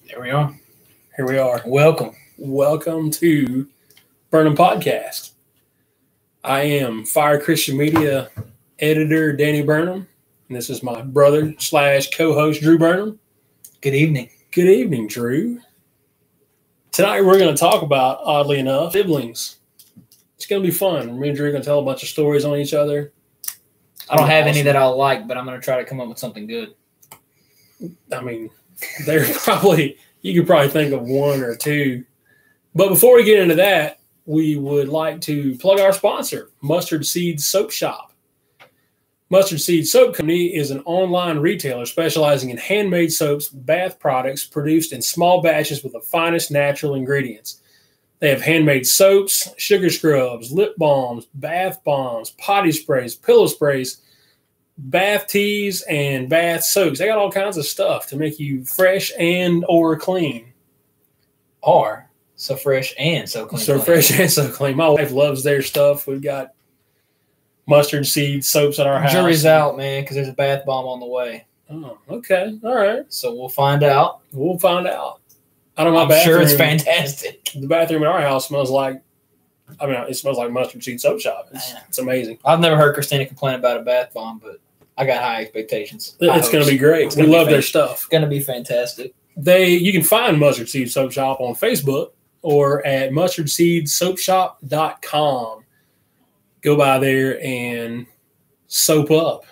There we are. Here we are. Welcome to Burnham Podcast. I am Fire Christian Media editor Danny Burnham, and this is my brother / co-host Drew Burnham. Good evening. Good evening, Drew. Tonight we're going to talk about, oddly enough, siblings. It's going to be fun. Me and Drew are going to tell a bunch of stories on each other. I don't have any that I'll like, but I'm going to try to come up with something good. I mean, you could probably think of one or two. But before we get into that, we would like to plug our sponsor, Mustard Seed Soap Shop. Mustard Seed Soap Company is an online retailer specializing in handmade soaps, bath products produced in small batches with the finest natural ingredients. They have handmade soaps, sugar scrubs, lip balms, bath bombs, potty sprays, pillow sprays, bath teas, and bath soaks. They got all kinds of stuff to make you fresh and or clean. So fresh and so clean. So fresh and so clean. My wife loves their stuff. We've got mustard seed soaps at our house. Jury's out, man, because there's a bath bomb on the way. Oh, okay. All right. So we'll find out. I don't know. I'm sure it's fantastic. The bathroom in our house smells like, it smells like Mustard Seed Soap Shop. It's amazing. I've never heard Christina complain about a bath bomb, but I got high expectations. It's going to be great. We love their stuff. It's going to be fantastic. You can find Mustard Seed Soap Shop on Facebook or at mustardseedsoapshop.com. Go by there and soap up.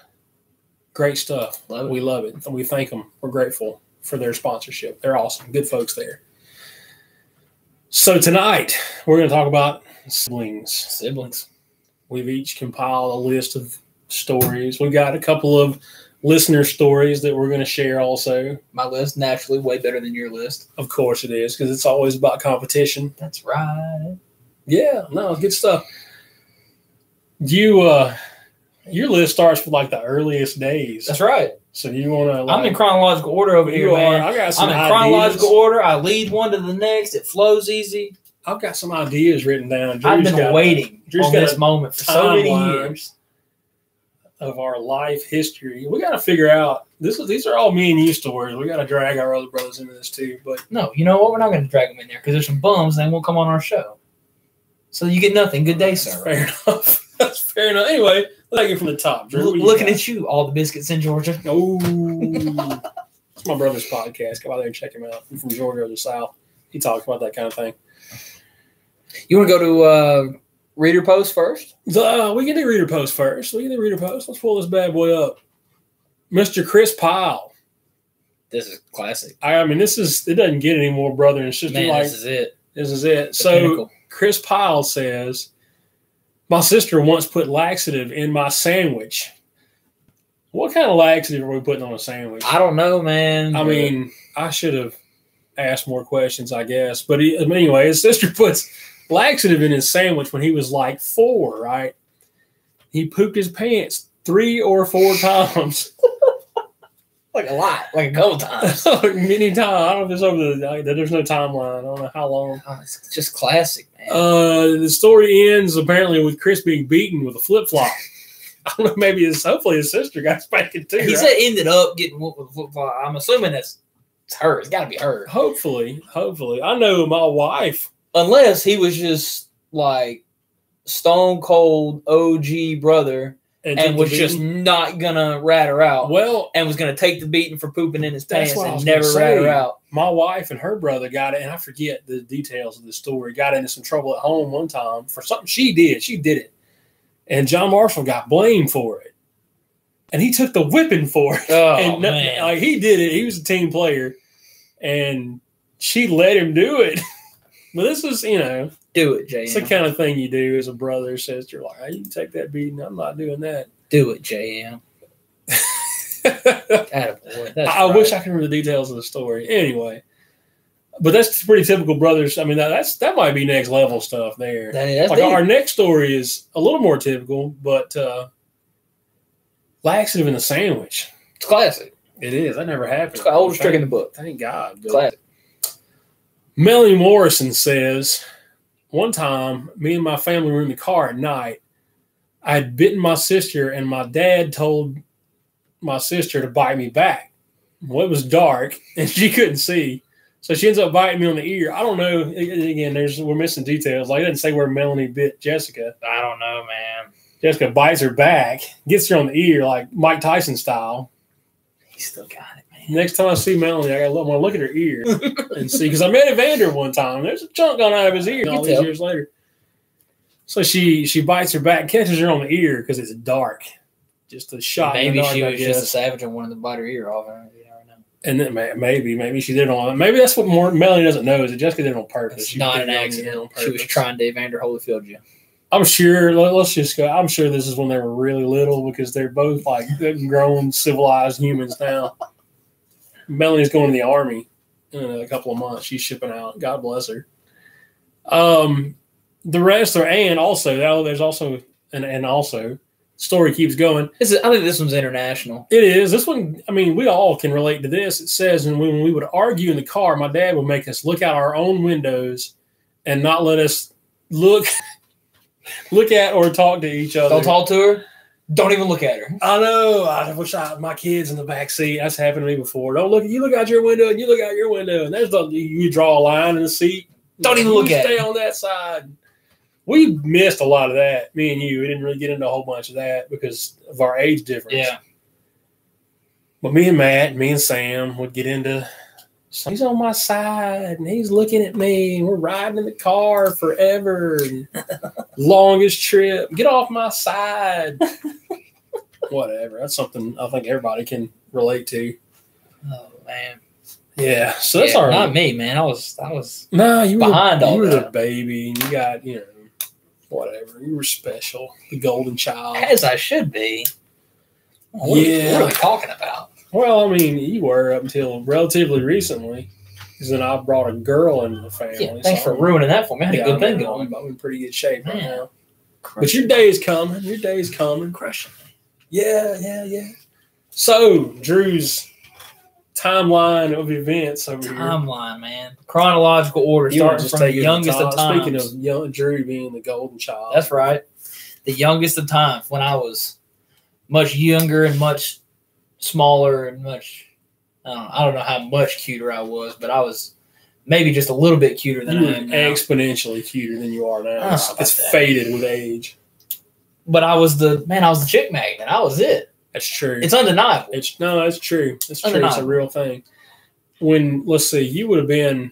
Great stuff. We love it. And we thank them. We're grateful for their sponsorship. They're awesome. Good folks there. So tonight, we're going to talk about siblings. We've each compiled a list of stories. We've got a couple of listener stories that we're going to share also. My list, naturally, way better than your list. Of course it is, because it's always about competition. That's right. Yeah, no, good stuff. Your list starts with like the earliest days. That's right. So you want to? I'm in chronological order over here, man. I got some I'm in ideas. chronological order. I lead one to the next. It flows easy. I've got some ideas written down. I've been waiting on this moment for so many years of our life history. We got to figure out these are all me and you stories. We got to drag our other brothers into this too. But no, you know what? We're not going to drag them in there because there's some bums and they won't come on our show. So you get nothing. Good day, sir. Fair enough. That's fair enough. Anyway, let's take it from the top. Drew, looking at you, all the biscuits in Georgia. Oh, it's my brother's podcast. Go out there and check him out. I'm from Georgia or the South. He talks about that kind of thing. You want to go to Reader Post first? We can do Reader Post first. Let's pull this bad boy up. Mr. Chris Pyle. This is classic. It doesn't get any more brother and sister. Man, this is it. This is it. The pinnacle. Chris Pyle says, my sister once put laxative in my sandwich. What kind of laxative are we putting on a sandwich? I don't know, man. I should have asked more questions, I guess. But anyway, his sister puts laxative in his sandwich when he was like 4, right? He pooped his pants 3 or 4 times. Like a lot. Like a couple times. Many times. I don't know if it's there's no timeline. I don't know how long. Oh, it's just classic, man. The story ends apparently with Chris being beaten with a flip-flop. I don't know, hopefully his sister got spanking too. He said ended up getting whooped with a flip-flop. I'm assuming it's her. It's got to be her. Hopefully. I know my wife. Unless he was just like stone cold OG brother and was just not going to rat her out. Well, and was going to take the beating for pooping in his pants and never rat her out. My wife and her brother got it, and I forget the details of the story, got into some trouble at home one time for something she did. She did it. And John Marshall got blamed for it. And he took the whipping for it. Oh, man. Like, he did it. He was a team player. And she let him do it. But this was, do it, JM. It's the kind of thing you do as a brother or sister. Like, hey, you can take that beating. I'm not doing that. Do it, JM. Attaboy. I wish I could remember the details of the story. Anyway, but that's pretty typical brothers. That might be next level stuff there. Our next story is a little more typical, but laxative in a sandwich. It's classic. It is. That never happened. It's the oldest trick in the book. Thank God. Classic. Melanie Morrison says, one time, me and my family were in the car at night. I had bitten my sister, and my dad told my sister to bite me back. Well, it was dark, and she couldn't see. So she ends up biting me on the ear. I don't know. Again, we're missing details. Like, it didn't say where Melanie bit Jessica. I don't know, man. Jessica bites her back, gets her on the ear, like Mike Tyson style. He still got it, man. Next time I see Melanie, I want to look at her ear and see. Because I met Evander one time. There's a chunk gone out of his ear all these years later. So she bites her back, catches her on the ear because it's dark. Just a shot. Maybe in the dark, she was just a savage and wanted to bite her ear off. And then maybe she did it on. Maybe that's what Melanie doesn't know is that Jessica did it on purpose. It's not an accident. She was trying to Evander Holyfield you. I'm sure. Let's just go. I'm sure this is when they were really little because they're both like grown, civilized humans now. Melanie's going to the army in a couple of months. She's shipping out. God bless her. The rest are and also there's also and also. Story keeps going. I think this one's international. It is. This one, I mean, we all can relate to this. It says, and when we would argue in the car, my dad would make us look out our own windows and not let us look at or talk to each other. Don't talk to her. Don't even look at her. I know. I wish my kids in the back seat. That's happened to me before. Don't look. You look out your window and you look out your window, and you draw a line in the seat. Don't even look at it. Stay on that side. We missed a lot of that. Me and you. We didn't really get into a whole bunch of that because of our age difference. Yeah. But me and Matt, me and Sam would get into, he's on my side and he's looking at me and we're riding in the car forever. Longest trip. Get off my side. Whatever. That's something I think everybody can relate to. Oh, man. Yeah. So that's our. Not me, man. I was no, you behind all that. You were the baby and you got, whatever. You were special. The golden child. As I should be. What are we talking about? Well, I mean, you were up until relatively recently. Because then I brought a girl into the family. Yeah, thanks for ruining that for me. I had a good thing going. I'm in pretty good shape right now. But your day is coming. Your day is coming. Crushing me. Yeah. So, Drew's timeline of events over here. Timeline, man. Chronological order, starting from the youngest of times. Speaking of Drew being the golden child. That's right. The youngest of times when I was much younger and much smaller and much, I don't know how much cuter I was, but I was maybe just a little bit cuter than I am now. Exponentially cuter than you are now. It's faded with age. But I was the chick magnet. I was it. That's true. It's undeniable. That's true. It's true. It's a real thing. Let's see, you would have been,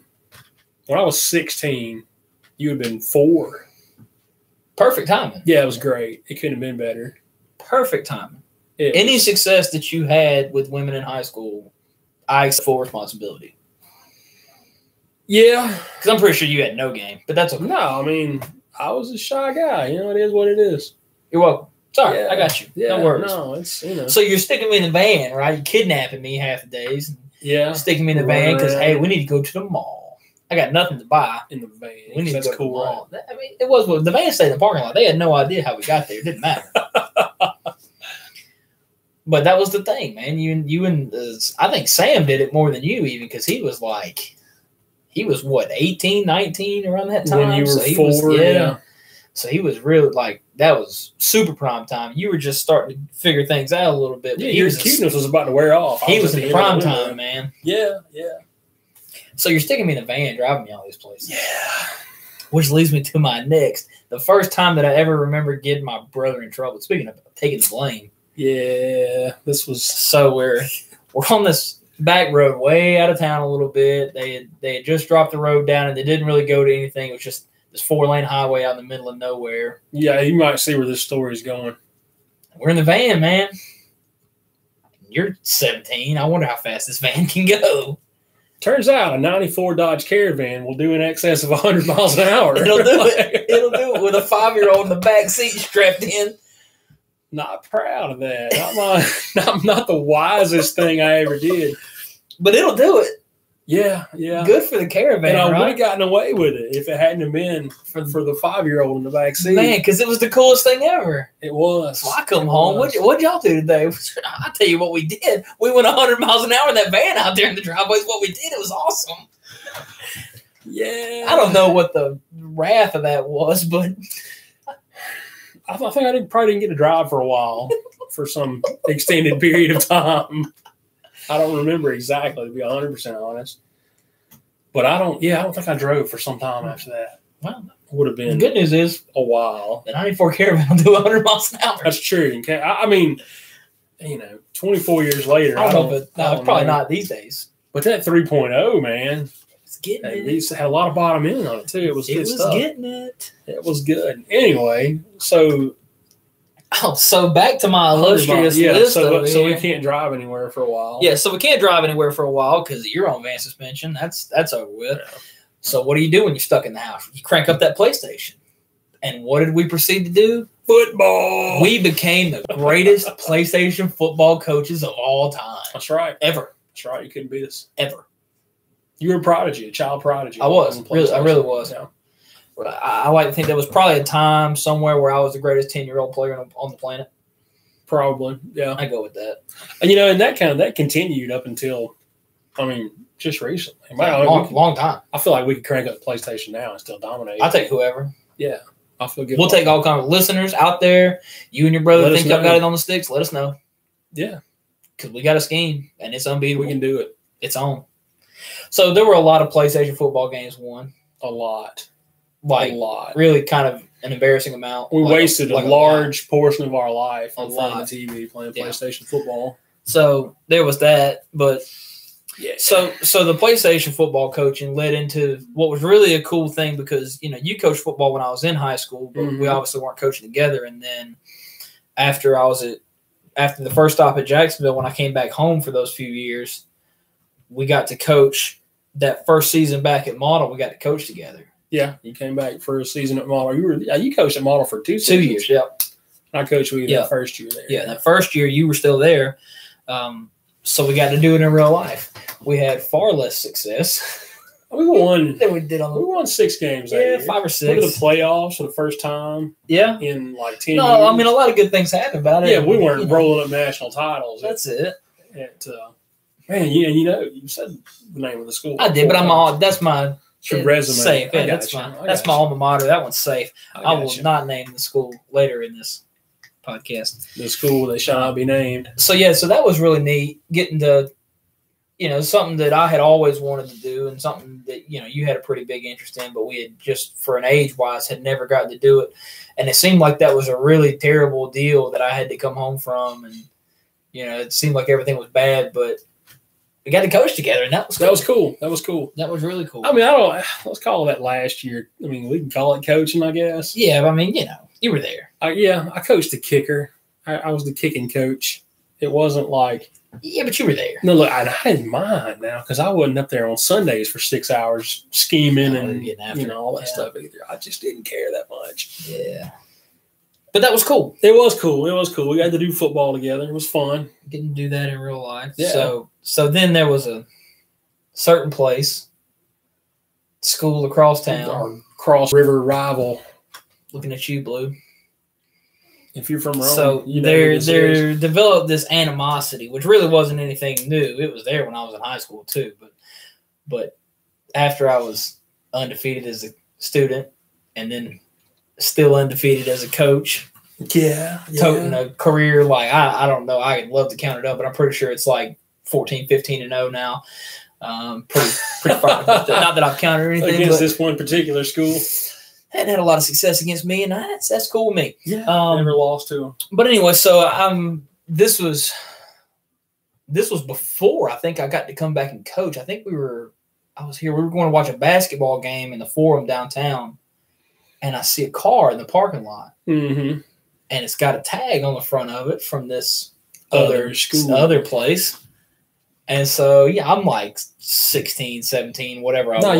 when I was 16, you would have been 4. Perfect timing. Yeah, it was great. It couldn't have been better. Perfect timing. Any success that you had with women in high school, I accept full responsibility. Yeah. Because I'm pretty sure you had no game, but that's okay. No, I mean, I was a shy guy. It is what it is. You're welcome. Sorry, I got you. Yeah, no worries. No, it's, So you're sticking me in the van, right? You're kidnapping me half the days. Yeah. Sticking me in the van because, hey, we need to go to the mall. I got nothing to buy. In the van. We need to go to the mall. Right? I mean, it was the van stayed in the parking lot. They had no idea how we got there. It didn't matter. But that was the thing, man. You and I think Sam did it more than you even because he was what, 18, 19 around that time? When you were 4, yeah. So he was really that was super prime time. You were just starting to figure things out a little bit. Yeah, your cuteness was about to wear off. He was in prime time, man. Yeah. So you're sticking me in the van, driving me all these places. Yeah. Which leads me to my next. The first time that I ever remember getting my brother in trouble. Speaking of taking the blame. Yeah, this was. So we're on this back road way out of town a little bit. They had just dropped the road down and they didn't really go to anything. It was just this 4-lane highway out in the middle of nowhere. Yeah, you might see where this story's going. We're in the van, man. You're 17. I wonder how fast this van can go. Turns out a 94 Dodge Caravan will do in excess of 100 miles an hour. It'll do it. It'll do it with a 5-year-old in the back seat strapped in. Not proud of that. Not the wisest thing I ever did. But it'll do it. Yeah. Good for the Caravan, and I right? would have gotten away with it if it hadn't have been for the 5-year-old in the back seat. Man, because it was the coolest thing ever. It was. So I come home. What'd y'all do today? I'll tell you what we did. We went 100 miles an hour in that van out there in the driveway. What we did. It was awesome. Yeah. I don't know what the wrath of that was, but I think I probably didn't get to drive for a while for some extended period of time. I don't remember exactly, to be 100% honest. But I don't think I drove for some time after that. Well, Would have been the good news is a while. the 94 Caravan will do 100 miles an hour. That's true. I mean, 24 years later, I don't know, but probably not these days. But that 3.0, man, it's getting it. These had a lot of bottom end on it too. It was good stuff. Getting it. It was good. Anyway, so back to my illustrious list. So we can't drive anywhere for a while. Yeah, so we can't drive anywhere for a while because you're on van suspension. That's over with. Yeah. So what do you do when you're stuck in the house? You crank up that PlayStation. And what did we proceed to do? Football. We became the greatest PlayStation football coaches of all time. That's right. Ever. That's right. You couldn't beat us. Ever. You were a prodigy, a child prodigy. I was. I really was. Yeah. I like to think there was probably a time somewhere where I was the greatest 10-year-old player on the planet. Probably. Yeah. I go with that. And, and that continued up until, just recently. Long time. I feel like we could crank up the PlayStation now and still dominate. I'll take whoever. Yeah. I feel good. We'll take all kinds of listeners out there. You and your brother think y'all got it on the sticks? Let us know. Yeah. Because we got a scheme, and it's unbeatable. We can do it. It's on. So there were a lot of PlayStation football games won. A lot. A lot. Really kind of an embarrassing amount. We wasted a large portion of our life in front of the TV playing PlayStation football. So there was that, but yeah. So the PlayStation football coaching led into what was really a cool thing because, you coached football when I was in high school, but we obviously weren't coaching together. And then after the first stop at Jacksonville, when I came back home for those few years, we got to coach that first season back at Model. We got to coach together. Yeah, you came back for a season at Model. You coached at Model for 2 seasons. 2 years, yeah. I coached with you that first year there. Yeah, that first year you were still there. So we got to do it in real life. We had far less success. We won. Than we did on. We won 6 games that year. 5 or 6. Went to the playoffs for the first time. Yeah. In 10 years. No, a lot of good things happened about it. Yeah, we weren't rolling up national titles. That's it. Man, you said the name of the school. I did, but that's my resume. Safe. Yeah, that's my alma mater. That one's safe. I will not name the school later in this podcast. The school that shall not be named. So that was really neat getting to, something that I had always wanted to do and something that, you had a pretty big interest in, but we had just for an age-wise had never gotten to do it. And it seemed like that was a really terrible deal that I had to come home from. And, it seemed like everything was bad, but we got to coach together, and that was cool. That was cool. That was really cool. Let's call that last year. We can call it coaching, I guess. Yeah, you were there. I coached the kicker. I was the kicking coach. It wasn't like. Yeah, but you were there. No, look, I didn't mind now because I wasn't up there on Sundays for 6 hours scheming and all that stuff either. I just didn't care that much. Yeah. But that was cool. It was cool. We got to do football together. It was fun. Getting to do that in real life. Yeah. So then there was a certain place, school across town. Our cross river rival. Looking at you, Blue. If you're from Rome, so they developed this animosity, which really wasn't anything new. It was there when I was in high school too. But after I was undefeated as a student and then still undefeated as a coach. Yeah. Toting a career I don't know. I'd love to count it up, but I'm pretty sure it's 14, 15-0 now. Pretty far. Not that I've counted or anything. Against this one particular school. Hadn't had a lot of success against me, and that's cool with me. Yeah. Never lost to them. But anyway, so this was before I think I got to come back and coach. I think I was here. We were going to watch a basketball game in the Forum downtown. And I see a car in the parking lot, and it's got a tag on the front of it from this other place. And so, I'm 16, 17, whatever I was. No,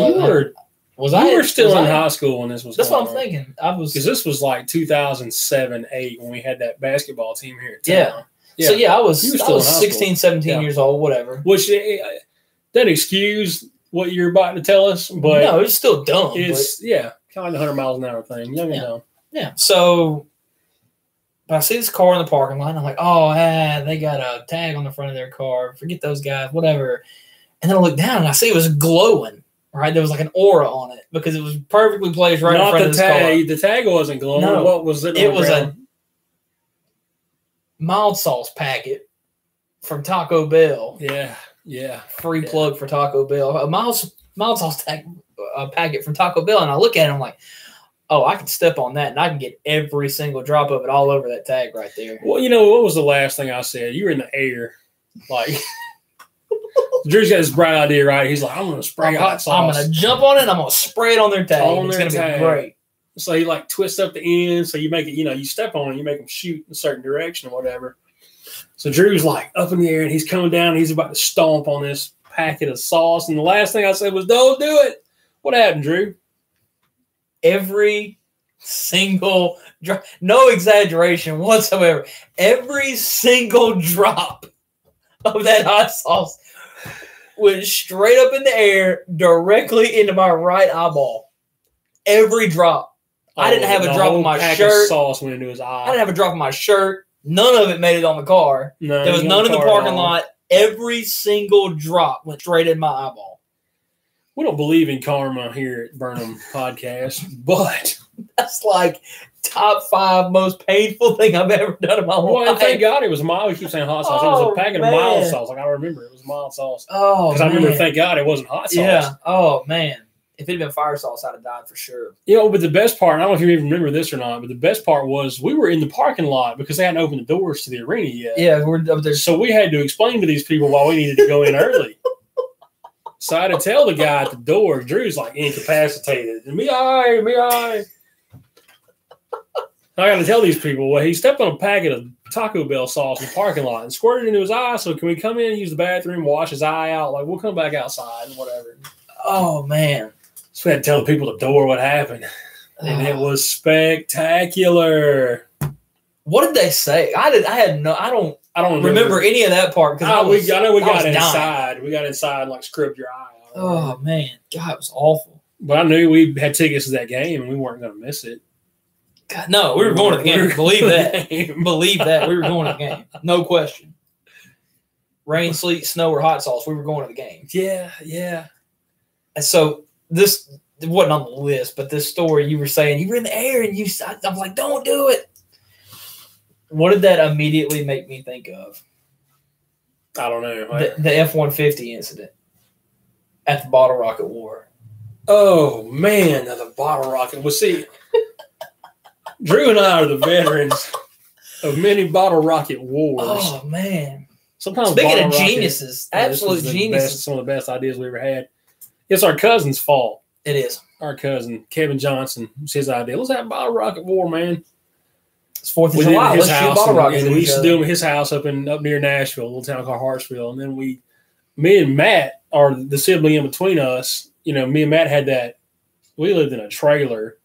you were still in high school when this was That's going what I'm on. thinking. Because this was 2007, 8 when we had that basketball team here at town. Yeah. So, I was 16, 17 years old, whatever. Which doesn't excuse what you're about to tell us, but no, it's still dumb. It's kind of 100 miles an hour thing. Young and dumb. Yeah. So I see this car in the parking lot. And I'm like, oh, they got a tag on the front of their car. Forget those guys, whatever. And then I look down and I see it was glowing. Right, there was an aura on it because it was perfectly placed right in front of this car. The tag wasn't glowing. No, what was it? It was a mild sauce packet from Taco Bell. Yeah. Free plug for Taco Bell. A mild mild sauce packet from Taco Bell, and I look at it, I'm like, oh, I can step on that, and I can get every single drop of it all over that tag right there. Well, you know, what was the last thing I said? You were in the air. Like, Drew's got his bright idea, right? He's like, I'm going to spray hot sauce. I'm going to jump on it, and I'm going to spray it on their tag. It's going to be great. So he, like, twists up the end, so you make it, you know, you step on it, you make them shoot in a certain direction or whatever. So Drew's, like, up in the air, and he's coming down, and he's about to stomp on this packet of sauce, and the last thing I said was, don't do it. What happened, Drew? Every single drop, no exaggeration whatsoever, every single drop of that hot sauce went straight up in the air directly into my right eyeball. Every drop. I didn't have a drop of my shirt. Sauce went into his eye. I didn't have a drop of my shirt. None of it made it on the car. No, there was none in the parking lot. Every single drop went straight in my eyeball. We don't believe in karma here at Burnham Podcast, but that's like top 5 most painful thing I've ever done in my life. Well, thank God it was mild. We keep saying hot sauce. It was a packet of mild sauce. Like, I remember it was mild sauce. Oh, because I remember, thank God it wasn't hot sauce. Yeah. Oh, man. If it had been fire sauce, I'd have died for sure. You know, but the best part, I don't know if you even remember this or not, but the best part was we were in the parking lot because they hadn't opened the doors to the arena yet. Yeah, we're up there. So we had to explain to these people why we needed to go in early. So I had to tell the guy at the door, Drew's like incapacitated. And me, I got to tell these people, well, he stepped on a packet of Taco Bell sauce in the parking lot and squirted it into his eye. So can we come in and use the bathroom, wash his eye out? Like, we'll come back outside and whatever. Oh, man. So we had to tell the people at the door what happened. And it was spectacular. What did they say? I don't remember any of that part. I know we got inside. Dying. We got inside and like scrubbed your eye out. Oh, man. God, it was awful. But I knew we had tickets to that game and we weren't going to miss it. God, no, we were going to the game. Believe that. Believe that. We were going to the game. No question. Rain, sleet, snow, or hot sauce, we were going to the game. Yeah, yeah. And so this wasn't on the list, but this story you were saying, you were in the air and I was like, don't do it. What did that immediately make me think of? I don't know. The F-150 incident at the Bottle Rocket War. Oh, man, the Bottle Rocket. Well, see, Drew and I are the veterans of many Bottle Rocket Wars. Oh, man. Sometimes speaking of geniuses, absolute geniuses. Some of the best ideas we ever had. It's our cousin's fault. It is. Our cousin, Kevin Johnson, it's his idea. Let's have a Bottle Rocket War, man. It's 4th of July. Let's shoot bottle rockets. And we used to do them at his house up near Nashville, a little town called Hartsville. And then me and Matt are the sibling in between us. You know, me and Matt had that. We lived in a trailer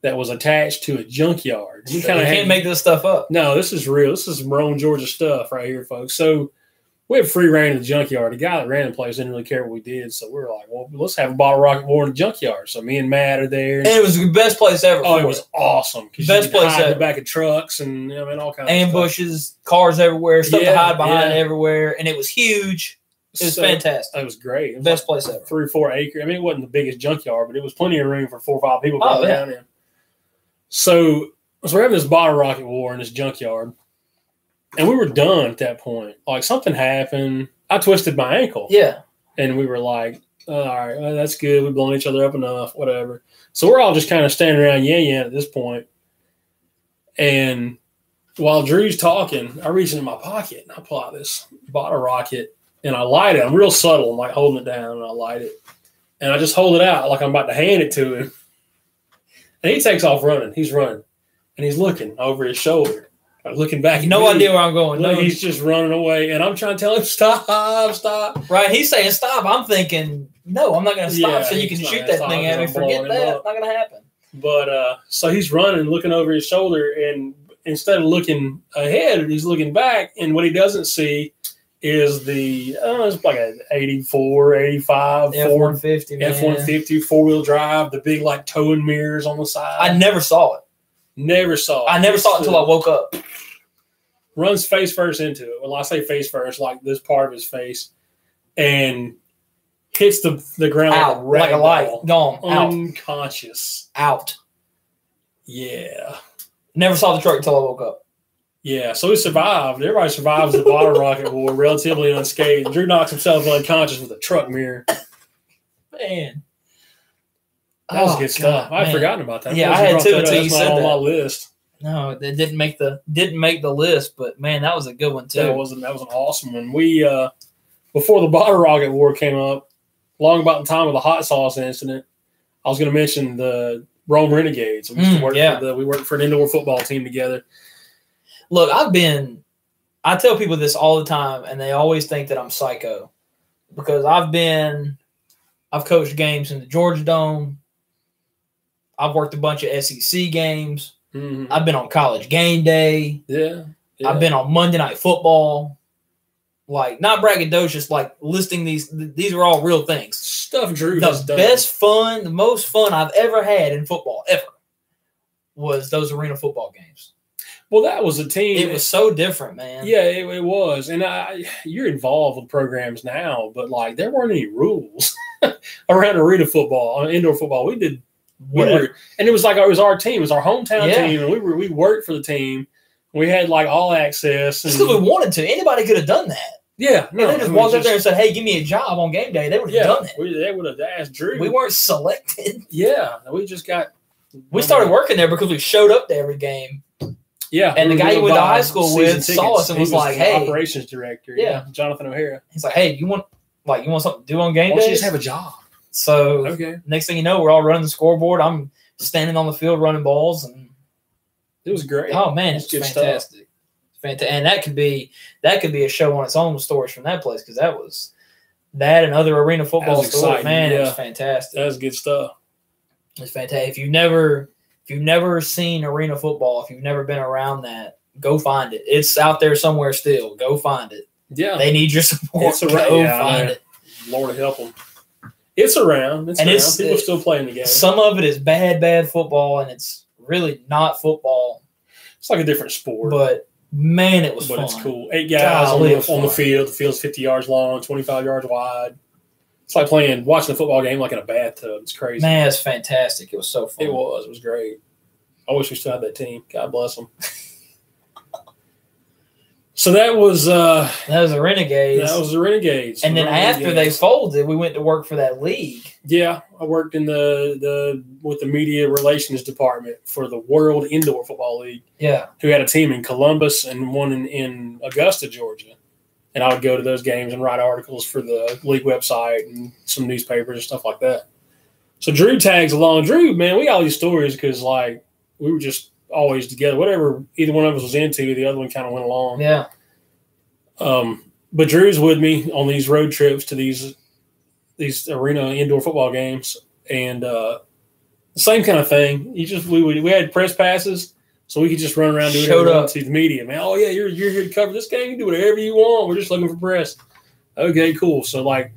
that was attached to a junkyard. You can't make this stuff up. No, this is real. This is Rome, Georgia stuff right here, folks. So we had free reign in the junkyard. The guy that ran the place didn't really care what we did. So we were like, well, let's have a Bottle Rocket War in the junkyard. So me and Matt are there. And it was the best place ever. Oh, it was awesome. Best place ever. The back of trucks and all kinds of ambushes, cars everywhere, stuff to hide behind everywhere. And it was huge. It was fantastic. It was great. It was best place ever. 3 or 4 acres. I mean, it wasn't the biggest junkyard, but it was plenty of room for 4 or 5 people to go down in. So we're having this Bottle Rocket War in this junkyard. And we were done at that point. Like, something happened. I twisted my ankle. Yeah. And we were like, all right, well, that's good. We've blown each other up enough, whatever. So we're all just kind of standing around at this point. And while Drew's talking, I reach into my pocket and I pull out this Bottle Rocket and I light it. I'm real subtle. I'm like holding it down and I light it. And I just hold it out like I'm about to hand it to him. And he takes off running. He's running. And he's looking over his shoulder. Looking back. No idea where I'm going. No, he's just running away. And I'm trying to tell him, stop. Right. He's saying stop. I'm thinking, no, I'm not going to stop so you can shoot that thing at me. Forget that. It's not going to happen. But so he's running, looking over his shoulder. And instead of looking ahead, he's looking back. And what he doesn't see is it's like an 84, 85 F-150, F-150 4-wheel drive, the big like towing mirrors on the side. I never saw it. Never saw it. I never saw it until I woke up. Runs face first into it. Well, I say face first, like this part of his face, and hits the ground out, like a light. Gone. Unconscious. Out. Yeah. Never saw the truck until I woke up. Yeah, so he survived. Everybody survives the Bottle Rocket War relatively unscathed. Drew knocks himself unconscious with a truck mirror. Man. That was good stuff. I'd forgotten about that. Yeah, I had to until you said that. On my list. No, it didn't make the list, but man, that was a good one too. That was an awesome one. We before the bottle rocket war came up, long about the time of the hot sauce incident, I was going to mention the Rome Renegades. We used to work we worked for an indoor football team together. Look, I tell people this all the time, and they always think that I'm psycho because I've coached games in the Georgia Dome. I've worked a bunch of SEC games. Mm-hmm. I've been on College Game Day. Yeah. I've been on Monday Night Football. Like, not braggadocious, like listing these are all real things. Stuff Drew has done. The most fun I've ever had in football, ever, was those arena football games. Well, that was a team. It was so different, man. Yeah, it was. And you're involved with programs now, but, like, there weren't any rules around arena football, indoor football. We did whatever. And it was like it was our team. It was our hometown team, and we worked for the team. We had, like, all access. Just because we wanted to. Anybody could have done that. Yeah. No, they just walked up there and said, hey, give me a job on game day. They would have done that. They would have asked Drew. We weren't selected. Yeah. We just got – we started working there because we showed up to every game. Yeah. And the guy you went to high school with saw us and was like, hey. Operations director. Yeah. Jonathan O'Hara. He's like, hey, you want something to do on game day? Why don't you just have a job? So next thing you know, we're all running the scoreboard. I'm standing on the field running balls. And it was great. Oh, man, it's fantastic. And that could be a show on its own with stories from that place because that was that and other arena football stories. Man, it was fantastic. That was good stuff. It's fantastic. If you've never seen arena football, if you've never been around that, go find it. It's out there somewhere still. Go find it. Yeah, they need your support. Go find it. Lord help them. It's around. People still playing the game. Some of it is bad football, and it's really not football. It's like a different sport, but. Man, it was fun. But it's cool. 8 guys on the field. The field's 50 yards long, 25 yards wide. It's like watching a football game like in a bathtub. It's crazy. Man, it's fantastic. It was so fun. It was great. I wish we still had that team. God bless them. So that was the Renegades. That was the Renegades. And then after they folded, we went to work for that league. Yeah, I worked in with the media relations department for the World Indoor Football League. Yeah, who had a team in Columbus and one in Augusta, Georgia. And I would go to those games and write articles for the league website and some newspapers and stuff like that. So Drew tags along. Drew, man, we got all these stories because like we were just always together. Whatever either one of us was into, the other one kind of went along. Yeah. But Drew's with me on these road trips to these arena indoor football games, and same kind of thing. We had press passes, so we could just run around doing it to the media. Man, oh yeah, you're here to cover this game. You do whatever you want. We're just looking for press. Okay, cool. So like.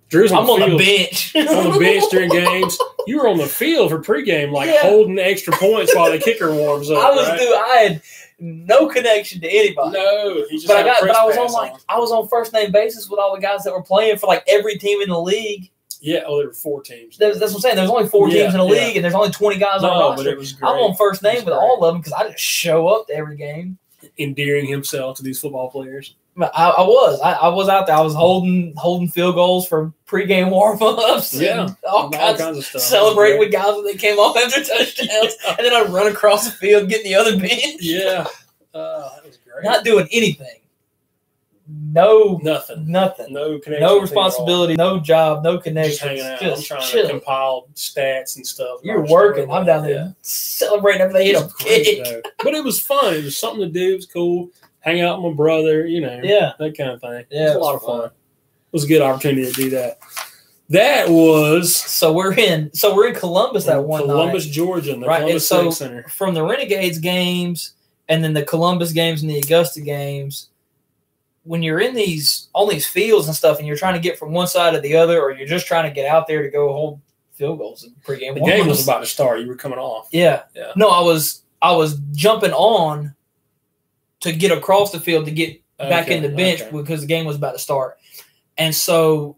Drew's on the bench. On the bench during games. You were on the field for pregame, holding extra points while the kicker warms up. I had no connection to anybody. No, he just I was on first name basis with all the guys that were playing for like every team in the league. Yeah, there were 4 teams. That's what I'm saying. There's only 4 teams in the league, and there's only 20 guys on the roster. But it was great. I'm on first name with all of them because I just show up to every game. Endearing himself to these football players. I was out there. I was holding field goals for pregame warm-ups. Yeah, all kinds of stuff. Celebrating with guys when they came off after touchdowns, and then I'd run across the field getting the other bench. Yeah, that was great. Not doing anything. No, nothing. No connection. No responsibility. No job. No connection. Just hanging out. I'm trying to compile stats and stuff. You're working. I'm down there celebrating after they hit a kick. But it was fun. It was something to do. It was cool. Hang out with my brother. That kind of thing. Yeah, it was a lot of fun. It was a good opportunity to do that. That was so we're in Columbus that one night. Columbus, Georgia, in the Columbus Civic Center. From the Renegades games and then the Columbus games and the Augusta games. When you're in on these fields and stuff, and you're trying to get from one side to the other, or you're just trying to get out there to go hold field goals in pregame. The game was about to start. You were coming off. Yeah. No, I was jumping on to get across the field to get back in the bench because the game was about to start. And so,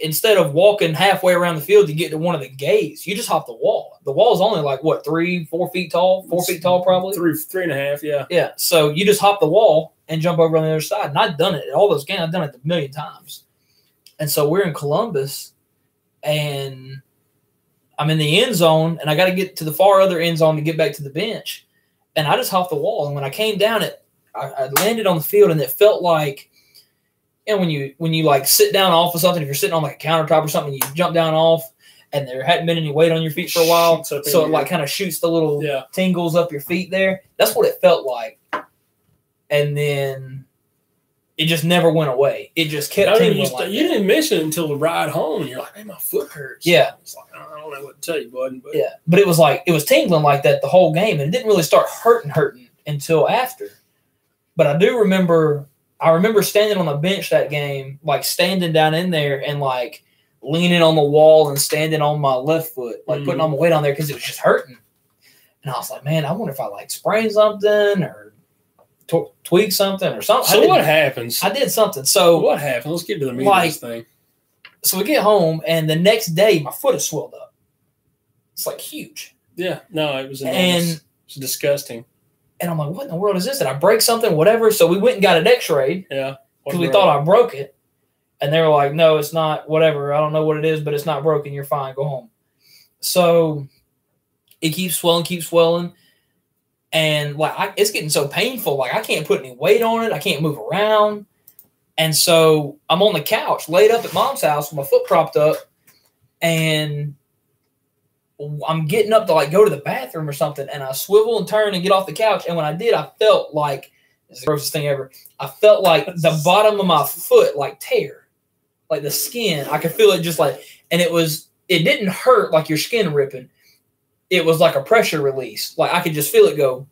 instead of walking halfway around the field to get to one of the gates, you just hop the wall. The wall is only like 3-4 feet tall, 4 feet tall, probably 3.5. Yeah. Yeah. So you just hop the wall and jump over on the other side. And I've done it at all those games. I've done it a million times. And so we're in Columbus, and I'm in the end zone, and I got to get to the far other end zone to get back to the bench. And I just hopped the wall. And when I came down, I landed on the field, and it felt like, when you like sit down off of something, if you're sitting on like a countertop or something, you jump down off, and there hadn't been any weight on your feet for a while, so it like kind of shoots the little tingles up your feet there. That's what it felt like. And then it just never went away. It just kept tingling. You didn't mention it until the ride home. You're like, "Hey, my foot hurts." Yeah. It's like, I don't know what to tell you, bud. But yeah, but it was tingling like that the whole game, and it didn't really start hurting until after. But I remember standing on the bench that game, like standing down in there and like leaning on the wall and standing on my left foot, like putting all my weight on there because it was just hurting. And I was like, man, I wonder if I like sprained something or tweak something or something. So what happens? I did something. So what happened? Let's get to the meat of this thing. So we get home, and the next day my foot is swelled up. It's like huge. Yeah, no, it was enormous. And it's disgusting. And I'm like, what in the world is this? Did I break something? Whatever. So we went and got it x-rayed. Yeah. Because we thought I broke it. And they were like, no, it's not. Whatever. I don't know what it is, but it's not broken. You're fine. Go home. So it keeps swelling. And like it's getting so painful. Like I can't put any weight on it. I can't move around. And so I'm on the couch, laid up at Mom's house with my foot propped up. And I'm getting up to like go to the bathroom or something, and I swivel and turn and get off the couch. And when I did, I felt like it's the grossest thing ever. I felt like the bottom of my foot like tear, like the skin. I could feel it just like, and it didn't hurt like your skin ripping. It was like a pressure release. Like I could just feel it go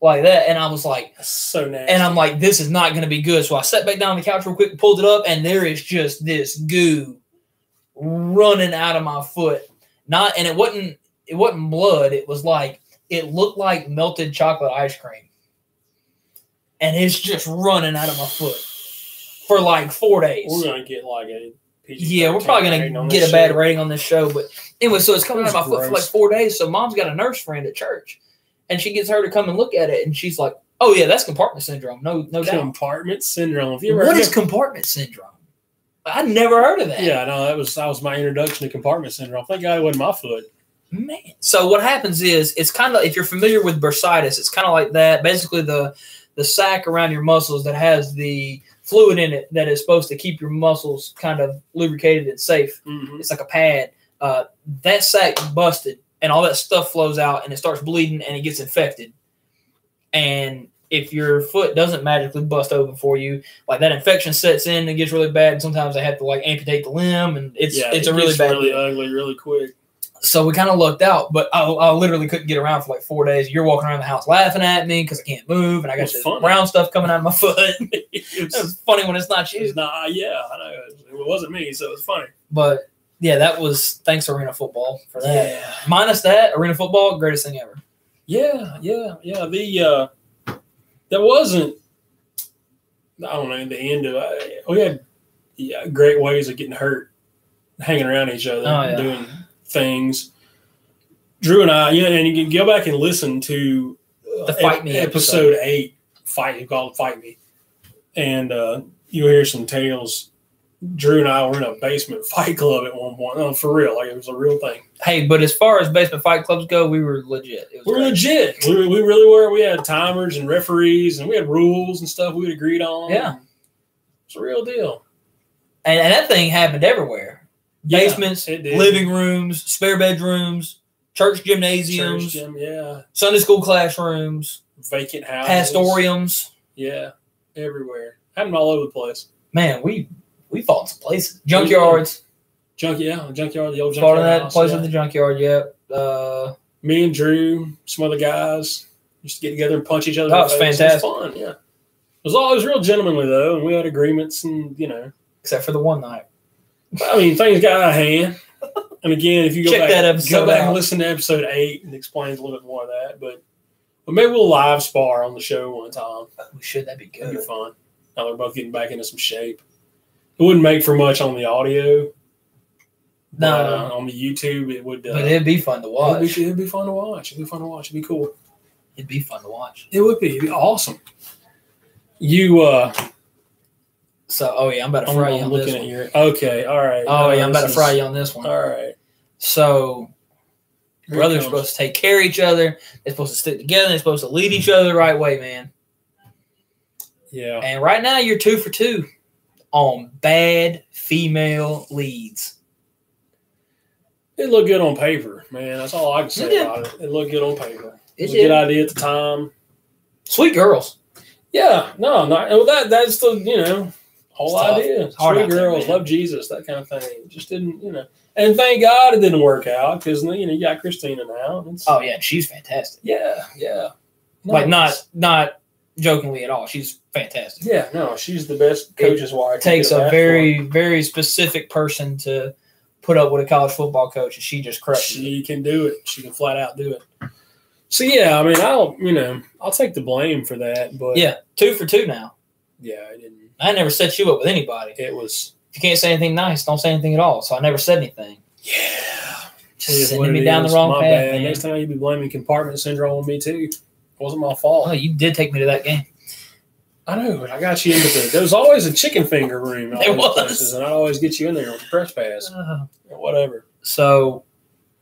like that. And I was like, that's so nasty. And I'm like, this is not going to be good. So I sat back down on the couch real quick, pulled it up, and there is just this goo running out of my foot. And it wasn't blood. It was like, it looked like melted chocolate ice cream. And it's just running out of my foot for like 4 days. We're going to get like a we're probably going to get a bad rating on this show. But anyway, so it's coming out of my foot for like 4 days. So Mom's got a nurse friend at church, and she gets her to come and look at it. And she's like, oh yeah, that's compartment syndrome. No doubt. Compartment syndrome. What is compartment syndrome? I never heard of that. Yeah, no, that was my introduction to compartment syndrome. Thank God it wasn't my foot. Man. So what happens is, it's kind of, if you're familiar with bursitis, it's kind of like that. Basically the sac around your muscles that has the fluid in it that is supposed to keep your muscles kind of lubricated and safe. Mm-hmm. It's like a pad. That sac busted, and all that stuff flows out, and it starts bleeding, and it gets infected. And if your foot doesn't magically bust open for you, like that infection sets in and gets really bad, and sometimes they have to like amputate the limb, and it's a really bad, really ugly, really quick. So we kind of lucked out, but I literally couldn't get around for like 4 days. You're walking around the house laughing at me because I can't move, and I got this brown stuff coming out of my foot. It was funny when it's not you. It's not, yeah, I know. It wasn't me, so it was funny. But yeah, that was thanks Arena Football for that. Yeah. Minus that, Arena Football, greatest thing ever. Yeah. There wasn't, I don't know, the end of it. We had great ways of getting hurt, hanging around each other, doing things. Drew and I, and you can go back and listen to the Fight Me episode 8, you call it Fight Me. And you'll hear some tales. Drew and I were in a basement fight club at one point. No, for real. Like it was a real thing. Hey, but as far as basement fight clubs go, we were legit. We were legit. We really were. We had timers and referees, and we had rules and stuff we had agreed on. Yeah. It's a real deal. And that thing happened everywhere. Basements, living rooms, spare bedrooms, church gymnasiums, Sunday school classrooms, vacant houses, pastoriums. Yeah, everywhere. Happened all over the place. Man, we fought in some places. Junkyards. Junkyard, the old junkyard. Part of that place with the junkyard, Me and Drew, some other guys, used to get together and punch each other. That was fantastic. It was fun, yeah. It was always real gentlemanly, though, and we had agreements and, Except for the one night. I mean, things got out of hand. And again, if you go back and listen to episode 8, it explains a little bit more of that. But maybe we'll live spar on the show one time. We should. That'd be good. That'd be fun. Now we're both getting back into some shape. It wouldn't make for much on the audio. No. On the YouTube, it would. But it'd be fun to watch. It'd be fun to watch. It'd be fun to watch. It'd be cool. It'd be fun to watch. It would be. It'd be awesome. You, So, I'm about to fry you on this one. Okay, all right. I'm about to fry you on this one. All right. So, brothers are supposed to take care of each other. They're supposed to stick together. They're supposed to lead each other the right way, man. Yeah. And right now, you're 2 for 2 on bad female leads. It looked good on paper, man. That's all I can say about it. It looked good on paper. It was a good idea at the time. Sweet girls. Yeah. No, not well, that's the, whole idea. Sweet girls, love Jesus, that kind of thing. It just didn't, And thank God it didn't work out because, you got Christina now. She's fantastic. Yeah. No, like, not jokingly at all. She's fantastic. Yeah, no, she's the best coach's wife. It takes a very, very specific person to put up with a college football coach, and she just crushes it. She can do it. She can flat out do it. So, yeah, I mean, I'll take the blame for that. But yeah, 2 for 2 now. Yeah, I didn't. I never set you up with anybody. It was. If you can't say anything nice, don't say anything at all. So I never said anything. Yeah. Just sending me down the wrong path, man. Next time you'd be blaming compartment syndrome on me, too. It wasn't my fault. Oh, you did take me to that game. I know. I got you into there was always a chicken finger room. There was. Places, and I always get you in there with the press pass. Or whatever. So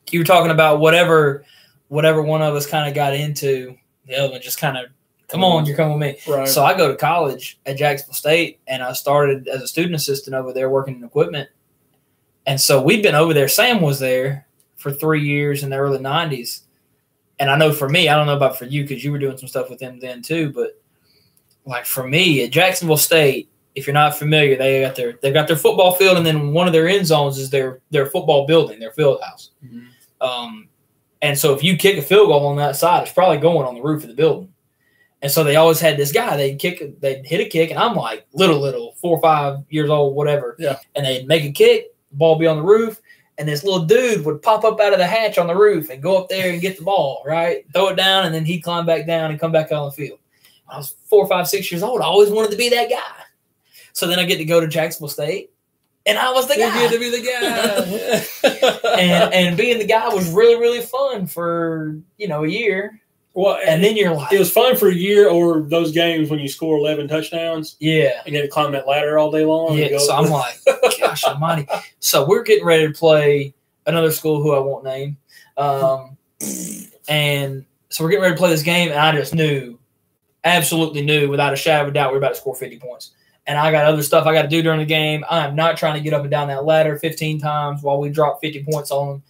you were talking about whatever one of us kind of got into, the other one just kind of, come on, you're coming with me. Right. So I go to college at Jacksonville State, and I started as a student assistant over there working in equipment. And so we'd been over there. Sam was there for 3 years in the early 90s. And I know for me, I don't know about for you because you were doing some stuff with them then too, but like for me at Jacksonville State, if you're not familiar, they've got their football field, and then one of their end zones is their football building, their field house. Mm-hmm. And so if you kick a field goal on that side, it's probably going on the roof of the building. And so they always had this guy. They'd hit a kick, and I'm like little, 4 or 5 years old, whatever. Yeah. And they'd make a kick, the ball be on the roof, and this little dude would pop up out of the hatch on the roof and go up there and get the ball, right? Throw it down, and then he'd climb back down and come back out on the field. When I was 4, 5, 6 years old, I always wanted to be that guy. So then I get to go to Jacksonville State, and I was the guy. You get to be the guy. and being the guy was really, really fun for, a year. Well, and then you're like, it was fun for a year, or those games when you score 11 touchdowns. Yeah. And you had to climb that ladder all day long. Yeah. So I'm like, gosh almighty. So we're getting ready to play another school who I won't name. And so we're getting ready to play this game, and I just absolutely knew without a shadow of a doubt we were about to score 50 points. And I got other stuff I got to do during the game. I am not trying to get up and down that ladder 15 times while we drop 50 points on them.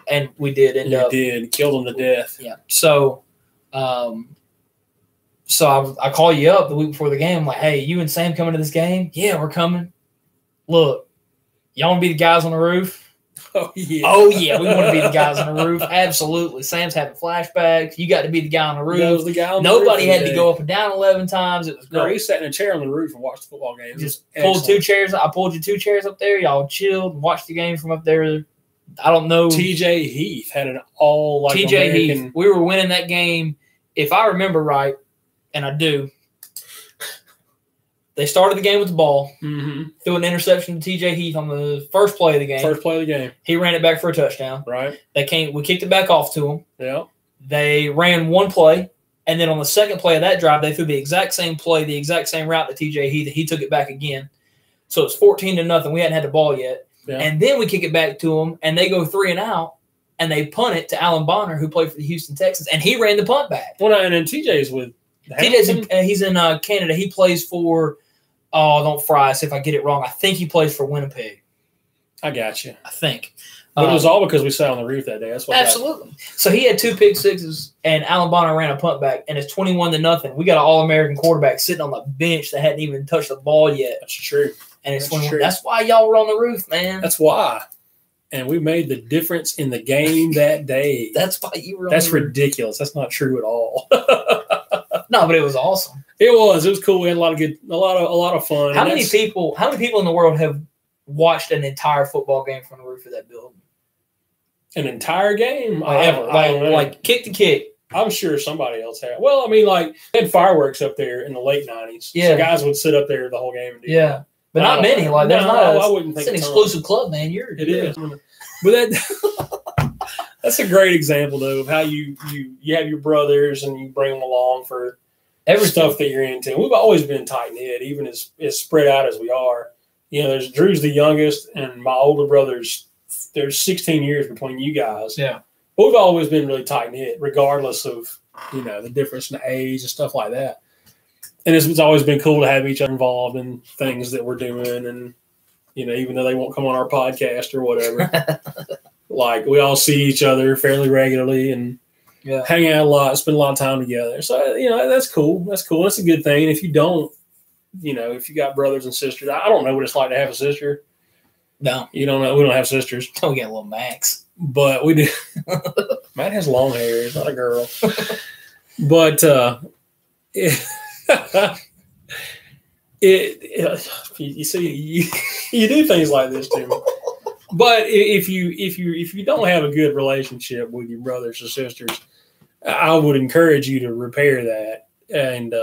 And we did end up. You did. Killed them to death. Yeah. So I call you up the week before the game. I'm like, hey, you and Sam coming to this game? Yeah, we're coming. Look, y'all want to be the guys on the roof? Oh, yeah. Oh, yeah. We want to be the guys on the roof. Absolutely. Sam's having flashbacks. You got to be the guy on the roof. That was the guy on the Nobody roof had to go up and down 11 times. It was great. No, he sat in a chair on the roof and watched the football game. Just pulled 2 chairs. I pulled you 2 chairs up there. Y'all chilled and watched the game from up there. I don't know. TJ Heath had an all like TJ American. Heath. We were winning that game. If I remember right, and I do, they started the game with the ball, threw an interception to TJ Heath on the first play of the game. First play of the game. He ran it back for a touchdown. Right. We kicked it back off to him. Yeah. They ran one play, and then on the second play of that drive, they threw the exact same play, the exact same route to TJ Heath. He took it back again. So it's 14-0. We hadn't had the ball yet. Yeah. And then we kick it back to them, and they go 3 and out, and they punt it to Alan Bonner, who played for the Houston Texans, and he ran the punt back. Well, and then TJ's with he's in Canada. He plays for don't fry us if I get it wrong. I think he plays for Winnipeg. I got you. I think. But it was all because we sat on the roof that day. That's what. Absolutely. So he had 2 pick sixes, and Alan Bonner ran a punt back, and it's 21-0. We got an All-American quarterback sitting on the bench that hadn't even touched the ball yet. That's true. And it's that's why y'all were on the roof, man. That's why. And we made the difference in the game that day. That's why you were on That's the roof. ridiculous. That's not true at all. No, but it was awesome. It was. It was cool. We had a lot of fun. How many people in the world have watched an entire football game from the roof of that building? An entire game? Ever. Like kick to kick. I'm sure somebody else had. Well, I mean, like, they had fireworks up there in the late 90s. Yeah. So guys would sit up there the whole game and do that. But not many. Like, there's not. I wouldn't think it's an exclusive club, man. It is. But that's a great example, though, of how you have your brothers and you bring them along for Every stuff that you're into. We've always been tight knit, even as spread out as we are. There's Drew's the youngest, and my older brother's. There's 16 years between you guys. Yeah, but we've always been really tight knit, regardless of the difference in age and stuff like that. And it's always been cool to have each other involved in things that we're doing, and even though they won't come on our podcast or whatever, like we all see each other fairly regularly and hang out a lot, spend a lot of time together. So that's cool. That's cool. That's a good thing. And if you don't, if you got brothers and sisters, I don't know what it's like to have a sister. No, you don't know. We don't have sisters. Don't get a little Max, but we do. Matt has long hair. He's not a girl. But you see, you do things like this to me. But if you don't have a good relationship with your brothers or sisters, I would encourage you to repair that and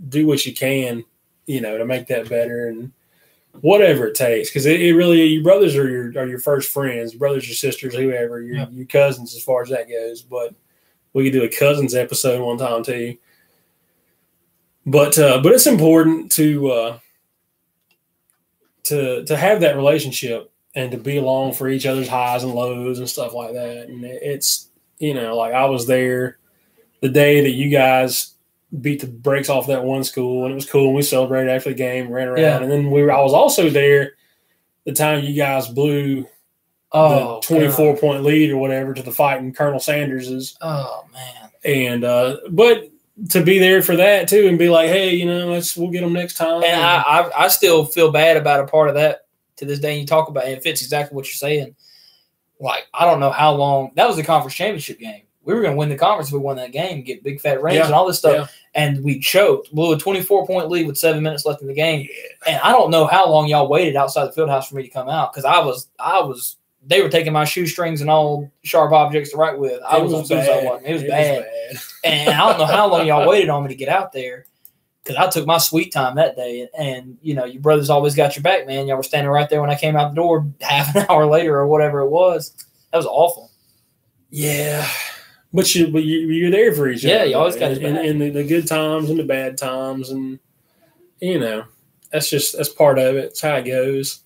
do what you can, to make that better and whatever it takes. Because it really, your brothers are your first friends, brothers or sisters, whoever, your cousins as far as that goes. But we could do a cousins episode one time too. But it's important to have that relationship and to be along for each other's highs and lows and stuff like that. And it's like I was there the day that you guys beat the brakes off that one school, and it was cool. And we celebrated after the game, ran around, and then I was also there the time you guys blew the 24-point lead or whatever to the fighting Colonel Sanders's. Oh man! And but to be there for that too, and be like, hey, we'll get them next time. And I still feel bad about a part of that to this day. You talk about it fits exactly what you're saying. Like, I don't know how long that was the conference championship game. We were going to win the conference if we won that game, get big fat rings and all this stuff. Yeah. And we choked, blew a 24-point lead with 7 minutes left in the game. Yeah. And I don't know how long y'all waited outside the field house for me to come out, because they were taking my shoestrings and all sharp objects to write with. I was on suicide watch. It was bad. And I don't know how long y'all waited on me to get out there, because I took my sweet time that day. And your brothers always got your back, man. Y'all were standing right there when I came out the door half an hour later or whatever it was. That was awful. Yeah. But you're there for each other. Yeah, you always got his back. In the good times and the bad times. And, that's part of it. It's how it goes.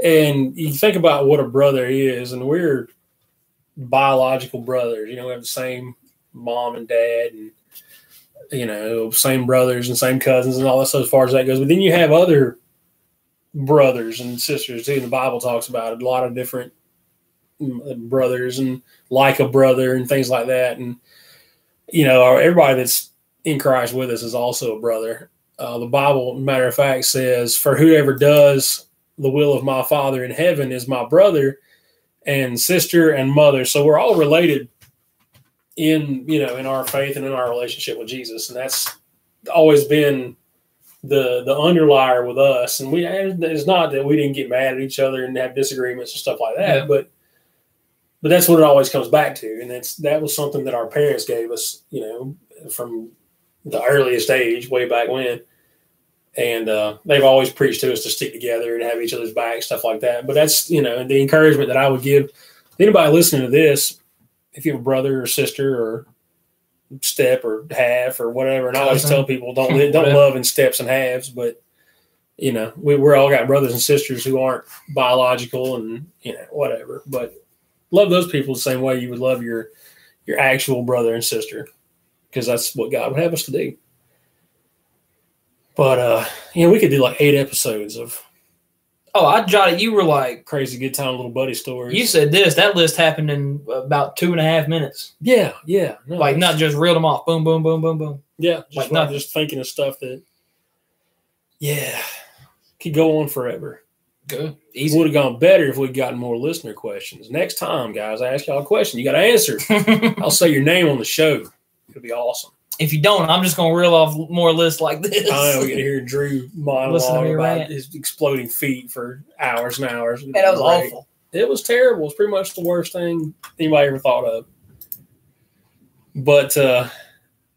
And you think about what a brother is, and we're biological brothers. We have the same mom and dad, and same brothers and same cousins and all that stuff as far as that goes. But then you have other brothers and sisters too. The Bible talks about it, a lot of different brothers and like a brother and things like that. And everybody that's in Christ with us is also a brother. The Bible, matter of fact, says, "For whoever does the will of my Father in heaven is my brother and sister and mother." So we're all related in our faith and in our relationship with Jesus. And that's always been the underlier with us. And it's not that we didn't get mad at each other and have disagreements and stuff like that, but that's what it always comes back to. And that was something that our parents gave us, from the earliest age, way back when. And they've always preached to us to stick together and have each other's back, stuff like that. But that's, the encouragement that I would give anybody listening to this. If you have a brother or sister or step or half or whatever, and I always tell people don't love in steps and halves, but we're all got brothers and sisters who aren't biological and whatever. But love those people the same way you would love your actual brother and sister, because that's what God would have us to do. But we could do like 8 episodes of. Oh, I jotted. You were like crazy good time little buddy stories. You said that list happened in about 2.5 minutes. Yeah. No, like not just reeled them off. Boom, boom, boom, boom, boom. Yeah, just thinking of stuff that. Yeah, could go on forever. Good, easy. Would have gone better if we'd gotten more listener questions. Next time, guys, I ask y'all a question. You got to answer. I'll say your name on the show. It'll be awesome. If you don't, I'm just going to reel off more lists like this. I know, we get to hear Drew monologue about his exploding feet for hours and hours. And that was awful. It was terrible. It's pretty much the worst thing anybody ever thought of. But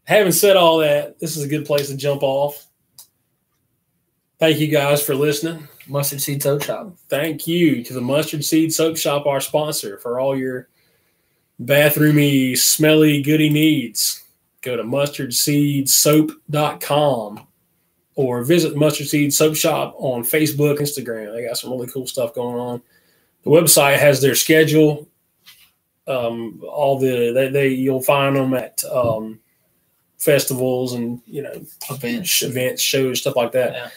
having said all that, this is a good place to jump off. Thank you guys for listening. Mustard Seed Soap Shop. Thank you to the Mustard Seed Soap Shop, our sponsor, for all your bathroomy, smelly, goody needs. go to mustardseedsoap.com or visit Mustard Seed Soap Shop on Facebook, Instagram. They got some really cool stuff going on. The website has their schedule. You'll find them at festivals and events, shows, stuff like that. Yeah.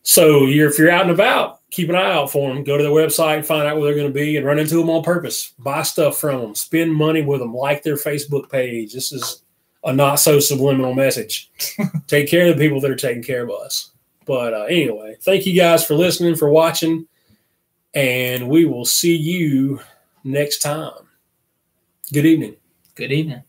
So if you're out and about, keep an eye out for them. Go to their website, find out where they're going to be, and run into them on purpose. Buy stuff from them. Spend money with them. Like their Facebook page. This is a not so subliminal message. Take care of the people that are taking care of us. But anyway, thank you guys for listening, for watching, and we will see you next time. Good evening. Good evening.